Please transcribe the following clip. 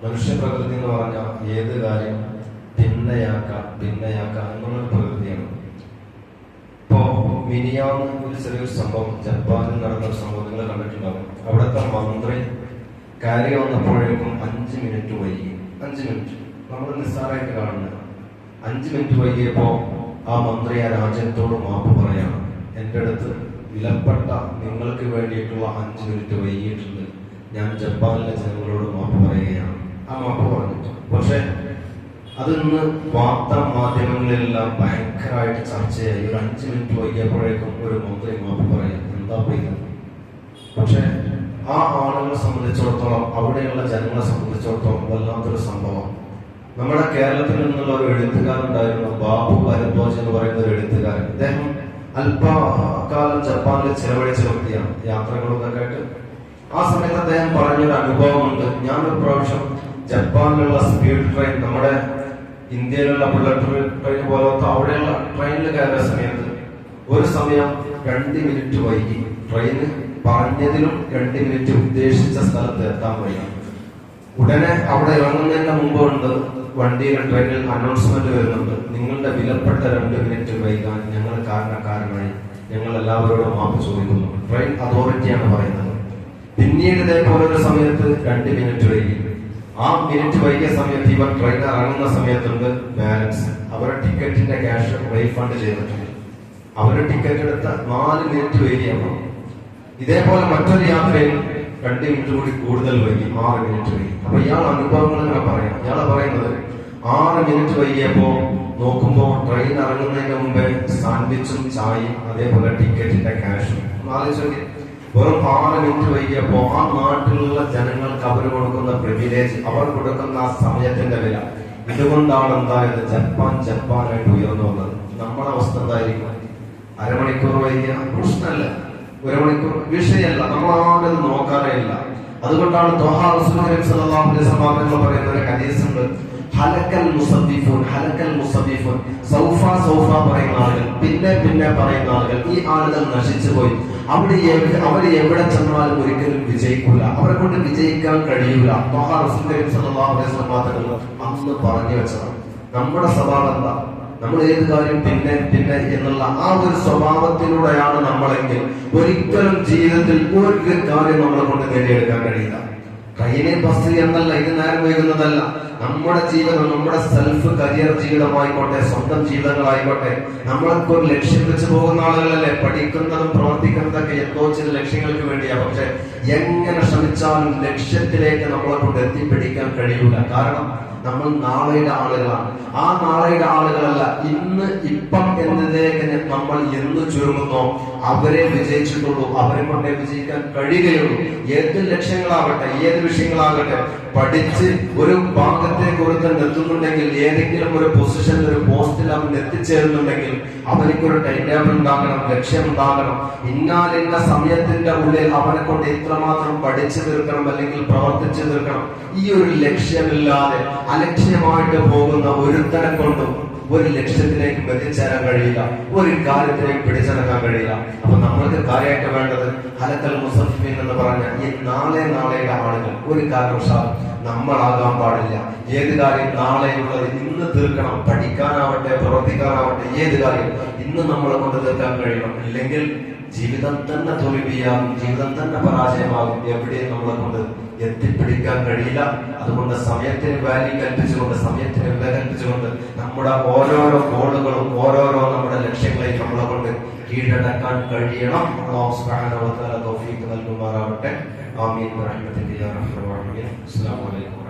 മനുഷ്യപ്രകൃതി എന്ന് പറഞ്ഞാൽ ഏത് കാര്യം ഭിന്നയാക്കാം എന്നുള്ളൊരു പ്രകൃതിയാണ്. ഇപ്പോ മിനിയാന്ന് ഒരു ചെറിയൊരു സംഭവം, ജപ്പാനിൽ നടന്ന ഒരു സംഭവം നിങ്ങൾ കണ്ടിട്ടുണ്ടാവും. അവിടുത്തെ മന്ത്രി കയറി വന്നപ്പോഴേക്കും 5 മിനിറ്റ് വൈകി. 5 മിനിറ്റ് നമ്മൾ നിസ്സാരമായിട്ട് കാണുന്നത്. 5 മിനിറ്റ് വൈകിയപ്പോ ആ മന്ത്രി ആ രാജ്യത്തോട് മാപ്പ് പറയാണ്. എൻ്റെ അടുത്ത് വിലപ്പെട്ട നിങ്ങൾക്ക് വേണ്ടിയിട്ടുള്ള 5 മിനിറ്റ് വൈകിയിട്ടുണ്ട്, ഞാൻ ജപ്പാനിലെ ജനങ്ങളോട് മാപ്പ് പറയുകയാണ്. ആ മാപ്പ് പറഞ്ഞു. പക്ഷെ അതിന്ന് വാർത്താ മാധ്യമങ്ങളിലെല്ലാം ഭയങ്കരമായിട്ട് ചർച്ചയായി. ഒരു 5 മിനിറ്റ് വൈകിയപ്പോഴേക്കും ഒരു മന്ത്രി മാപ്പ് പറയാം, എന്താ പറയുന്നത്? പക്ഷെ ആ ആളുകളെ സംബന്ധിച്ചിടത്തോളം, അവിടെയുള്ള ജനങ്ങളെ സംബന്ധിച്ചിടത്തോളം വല്ലാത്തൊരു സംഭവം. നമ്മുടെ കേരളത്തിൽ നിന്നുള്ള ഒരു എഴുത്തുകാരുണ്ടായിരുന്നു, ബാബു ഭരദ്വാജ് എന്ന് പറയുന്ന ഒരു എഴുത്തുകാരൻ. അദ്ദേഹം അല്പകാലം ജപ്പാനിൽ ചിലവഴിച്ച വ്യക്തിയാണ്, യാത്രകളൊക്കെ ആയിട്ട്. ആ സമയത്ത് അദ്ദേഹം പറഞ്ഞൊരു അനുഭവമുണ്ട്. ഞാനൊരു പ്രാവശ്യം ജപ്പാനിലുള്ള സ്പീഡ് ട്രെയിൻ, നമ്മുടെ ഇന്ത്യയിലുള്ള ബുള്ളറ്റ് ട്രെയിൻ പോലത്തെ അവിടെയുള്ള ട്രെയിനിൽ കയറിയ സമയത്ത് ഒരു സമയം 2 മിനിറ്റ് വൈകി. ട്രെയിന് പറഞ്ഞതിലും 2 മിനിറ്റ് ഉദ്ദേശിച്ച സ്ഥലത്ത് എത്താൻ വയ്യ. ഉടനെ അവിടെ ഇറങ്ങുന്നതിന് മുമ്പുണ്ട് വണ്ടിയിൽ, ട്രെയിനിൽ അനൗൺസ്മെന്റ് വരുന്നുണ്ട്, നിങ്ങളുടെ വിലപ്പെട്ട 2 മിനിറ്റ് വൈകാൻ ഞങ്ങൾ കാരണക്കാരനായി, ഞങ്ങൾ എല്ലാവരോടും മാപ്പ് ചോദിക്കുന്നു. ട്രെയിൻ അതോറിറ്റിയാണ് പറയുന്നത്. പിന്നീട് ഇതേപോലെ ഒരു സമയത്ത് 2 മിനിറ്റ് വൈകി. ആ മിനിറ്റ് വൈകിയ സമയത്ത് ഇവർ ട്രെയിൻ ഇറങ്ങുന്ന സമയത്തുണ്ട് ബാലൻസ്, അവരുടെ ടിക്കറ്റിന്റെ ക്യാഷ് റീഫണ്ട് ചെയ്തിട്ടുണ്ട്. അവരുടെ ടിക്കറ്റ് എടുത്ത 4 മിനിറ്റ് വൈകിയപ്പോൾ ഇതേപോലെ മറ്റൊരു യാത്രയിൽ 2 മിനിറ്റ് കൂടി കൂടുതൽ വൈകി, 6 മിനിറ്റ് വൈകി. അപ്പൊ ഇയാൾ അനുഭവങ്ങൾ ഇങ്ങനെ പറയാം. ഇയാളെ പറയുന്നത് 6 മിനിറ്റ് വൈകിയപ്പോ നോക്കുമ്പോ ട്രെയിൻ ഇറങ്ങുന്നതിന് മുമ്പേ സാൻഡ്വിച്ചും ചായയും അതേപോലെ ടിക്കറ്റിന്റെ ക്യാഷും. ആലോചിച്ച് വെറും 6 മിനിറ്റ് വൈകിയപ്പോ ആ നാട്ടിലുള്ള ജനങ്ങൾക്ക് അവർ കൊടുക്കുന്ന പ്രിവിലേജ്, അവർ കൊടുക്കുന്ന ആ സമയത്തിന്റെ വില, ഇതുകൊണ്ടാണ് എന്തായത് ജപ്പാനായിട്ട് ഉയർന്നു വന്നത്. നമ്മുടെ അവസ്ഥ എന്തായിരിക്കും? അരമണിക്കൂർ വൈകിയ പ്രശ്നമല്ല, 1 മണിക്കൂർ വിഷയമല്ല, നമ്മളാരും നോക്കാറേ ഇല്ല. അതുകൊണ്ടാണ് പറയുന്ന ഒരു ഹദീസുണ്ട്, ഹലക്കൽ മുസദ്ദിഫൂൻ, സൗഫ പറയുന്ന ആളുകൾ, പിന്നെ പറയുന്ന ആളുകൾ, ഈ ആളുകൾ നശിച്ചുപോയി. അവർ എവിടെ ചെന്നാലും ഒരിക്കലും വിജയിക്കൂല, അവരെ കൊണ്ട് വിജയിക്കാൻ കഴിയൂല. അന്ന് പറഞ്ഞു വെച്ചതാണ്. നമ്മുടെ സ്വഭാവം എന്താ? നമ്മൾ ഏത് കാര്യം പിന്നെ എന്നുള്ള ആ ഒരു സ്വഭാവത്തിലൂടെയാണ് നമ്മളെങ്കിൽ ഒരിക്കലും ജീവിതത്തിൽ ഒരു കാര്യം നമ്മളെ കൊണ്ട് നേടിയെടുക്കാൻ കഴിയില്ല. ട്രെയിനിൽ ബസ് എന്നല്ല, ഇത് നേരം വൈകുന്നതല്ല. നമ്മുടെ ജീവിതം, നമ്മുടെ സെൽഫ് കരിയർ ജീവിതമായിക്കോട്ടെ, സ്വന്തം ജീവിതങ്ങളായിക്കോട്ടെ, നമ്മളൊക്കെ ഒരു ലക്ഷ്യം വെച്ച് പോകുന്ന ആളുകളല്ലേ. പഠിക്കുന്നതും പ്രവർത്തിക്കുന്നതൊക്കെ എന്തോ ചില ലക്ഷ്യങ്ങൾക്ക് വേണ്ടിയാ. പക്ഷെ എങ്ങനെ ശ്രമിച്ചാലും ലക്ഷ്യത്തിലേക്ക് നമ്മളെ കൊണ്ട് എത്തിപ്പിടിക്കാൻ കഴിയൂല. കാരണം നമ്മൾ നാളെയുടെ ആളുകളാണ്. ആ നാളെയുടെ ആളുകളല്ല, ഇപ്പം എന്നതിലേക്ക് നമ്മൾ എന്ന് ചുരുങ്ങുന്നോ അവരെ വിജയിച്ചിട്ടുള്ളൂ, അവരെ കൊണ്ടേ വിജയിക്കാൻ കഴിയുകയുള്ളൂ. ഏത് ലക്ഷ്യങ്ങളാകട്ടെ, ഏത് വിഷയങ്ങളാകട്ടെ, പഠിച്ച് ഒരു ഭാഗത്തേക്ക് ഒരുത്തൻ എത്തുന്നുണ്ടെങ്കിൽ, ഏതെങ്കിലും ഒരു പൊസിഷനിൽ, ഒരു പോസ്റ്റിൽ അവൻ എത്തിച്ചേരുന്നുണ്ടെങ്കിൽ അവനിക്കൊരു ടൈം ടേബിൾ ഉണ്ടാകണം, ലക്ഷ്യം ഉണ്ടാകണം. ഇന്ന സമയത്തിന്റെ ഉള്ളിൽ അവനെ കൊണ്ട് ഇത്രമാത്രം പഠിച്ചു തീർക്കണം, അല്ലെങ്കിൽ പ്രവർത്തിച്ചു തീർക്കണം. ഈ ഒരു ലക്ഷ്യമില്ലാതെ അലക്ഷ്യമായിട്ട് പോകുന്ന ഒരുത്തനെ കൊണ്ടും ഒരു ലക്ഷ്യത്തിലേക്ക് എത്തിച്ചേരാൻ കഴിയില്ല, ഒരു കാര്യത്തിലേക്ക് പിടിച്ചെടുക്കാൻ കഴിയില്ല. അപ്പൊ നമ്മൾക്ക് കാര്യമായിട്ട് വേണ്ടത് ഹലക്കൽ മുസദ്ദിഫീൻ എന്ന് പറഞ്ഞ ഈ നാളെയുടെ ആളുകൾ ഒരു കാരണവശാലും നമ്മളാകാൻ പാടില്ല. ഏത് കാര്യം നാളെയുള്ളത് ഇന്ന് തീർക്കണം. പഠിക്കാനാവട്ടെ, പ്രവർത്തിക്കാനാവട്ടെ, ഏത് കാര്യം ഇന്ന് നമ്മളെ കൊണ്ട് തീർക്കാൻ കഴിയണം. ഇല്ലെങ്കിൽ ജീവിതം തന്നെ തോൽവിയാകും, ജീവിതം തന്നെ പരാജയമാകും. എവിടെയും നമ്മളെ കൊണ്ട് എത്തിപ്പിടിക്കാൻ കഴിയില്ല. അതുകൊണ്ട് സമയത്തിന് വാല്യൂ കൽപ്പിച്ചുകൊണ്ട്, സമയത്തിന് വില കൽപ്പിച്ചുകൊണ്ട് നമ്മുടെ ഓരോരോ ഗോളുകളും ഓരോരോ നമ്മുടെ ലക്ഷ്യങ്ങളെയും നമ്മളെ കൊണ്ട് കീഴടക്കാൻ കഴിയണം. അല്ലാഹു സുബ്ഹാനഹു വ തആല തൗഫീഖ് നൽകുമാറാവട്ടെ. ആമീൻ. റഹ്മത്തുക യാ റഹ്മാൻ റഹീം. അസ്സലാമു അലൈക്കും.